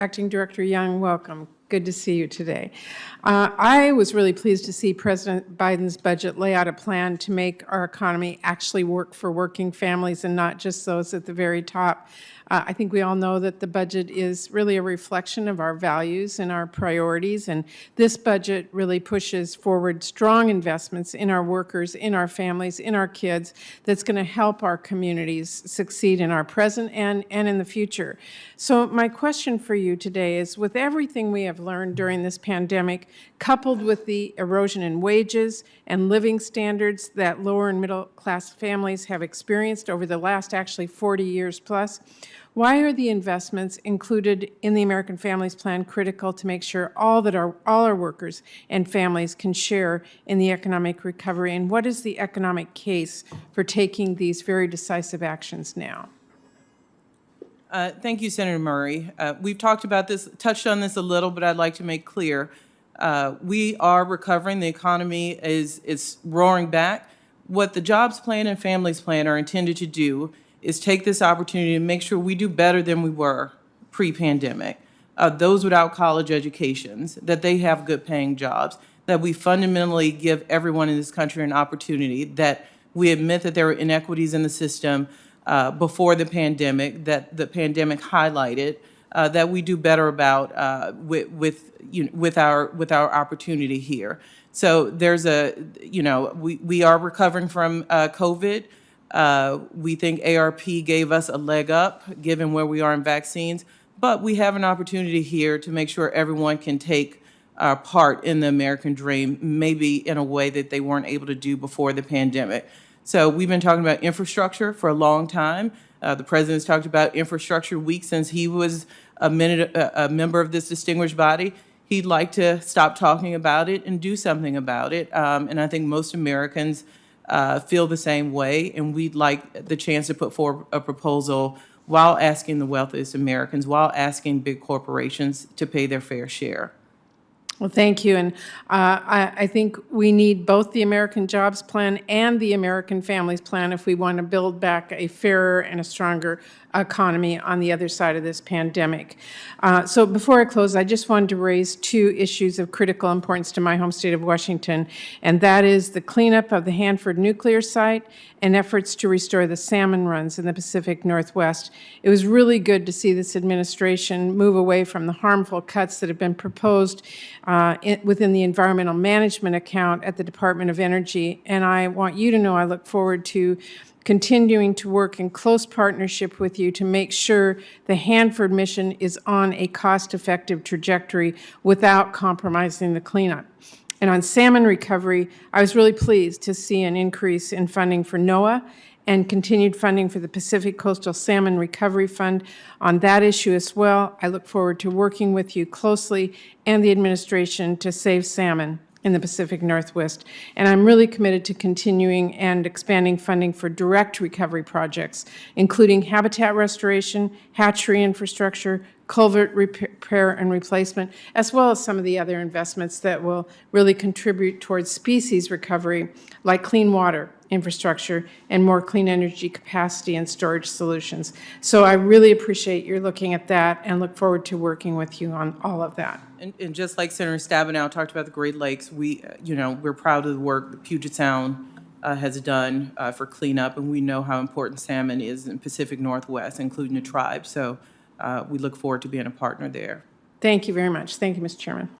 Acting Director Young, welcome. Good to see you today. I was really pleased to see President Biden's budget lay out a plan to make our economy actually work for working families and not just those at the very top. I think we all know that the budget is really a reflection of our values and our priorities, and this budget really pushes forward strong investments in our workers, in our families, in our kids, that's going to help our communities succeed in our present and in the future. So my question for you today is, with everything we have learned during this pandemic, coupled with the erosion in wages and living standards that lower and middle class families have experienced over the last actually 40 years plus, why are the investments included in the American Families Plan critical to make sure all our workers and families can share in the economic recovery? And what is the economic case for taking these very decisive actions now? Thank you, Senator Murray. We've talked about this, touched on this a little, but I'd like to make clear. We are recovering. The economy is roaring back. What the Jobs Plan and Families Plan are intended to do is take this opportunity to make sure we do better than we were pre-pandemic. Those without college educations, that they have good paying jobs, that we fundamentally give everyone in this country an opportunity, that we admit that there were inequities in the system before the pandemic, that the pandemic highlighted, that we do better about with our opportunity here. So there's we are recovering from COVID. We think ARP gave us a leg up, given where we are in vaccines, but we have an opportunity here to make sure everyone can take part in the American dream, maybe in a way that they weren't able to do before the pandemic. So we've been talking about infrastructure for a long time. The president's talked about Infrastructure Week since he was a member of this distinguished body. He'd like to stop talking about it and do something about it. And I think most Americans feel the same way, and we'd like the chance to put forward a proposal while asking the wealthiest Americans, while asking big corporations to pay their fair share. Well, thank you. And I think we need both the American Jobs Plan and the American Families Plan if we want to build back a fairer and a stronger economy on the other side of this pandemic. So before I close, I just wanted to raise two issues of critical importance to my home state of Washington, and that is the cleanup of the Hanford nuclear site and efforts to restore the salmon runs in the Pacific Northwest. It was really good to see this administration move away from the harmful cuts that have been proposed within the environmental management account at the Department of Energy. And I want you to know I look forward to continuing to work in close partnership with you to make sure the Hanford mission is on a cost-effective trajectory without compromising the cleanup. And on salmon recovery, I was really pleased to see an increase in funding for NOAA and continued funding for the Pacific Coastal Salmon Recovery Fund on that issue as well. I look forward to working with you closely and the administration to save salmon in the Pacific Northwest. And I'm really committed to continuing and expanding funding for direct recovery projects, including habitat restoration, hatchery infrastructure, culvert repair and replacement, as well as some of the other investments that will really contribute towards species recovery, like clean water infrastructure and more clean energy capacity and storage solutions. So I really appreciate your looking at that and look forward to working with you on all of that. And just like Senator Stabenow talked about the Great Lakes, we're proud of the work that Puget Sound has done for cleanup, and we know how important salmon is in Pacific Northwest, including the tribe. So we look forward to being a partner there. Thank you very much. Thank you, Mr. Chairman.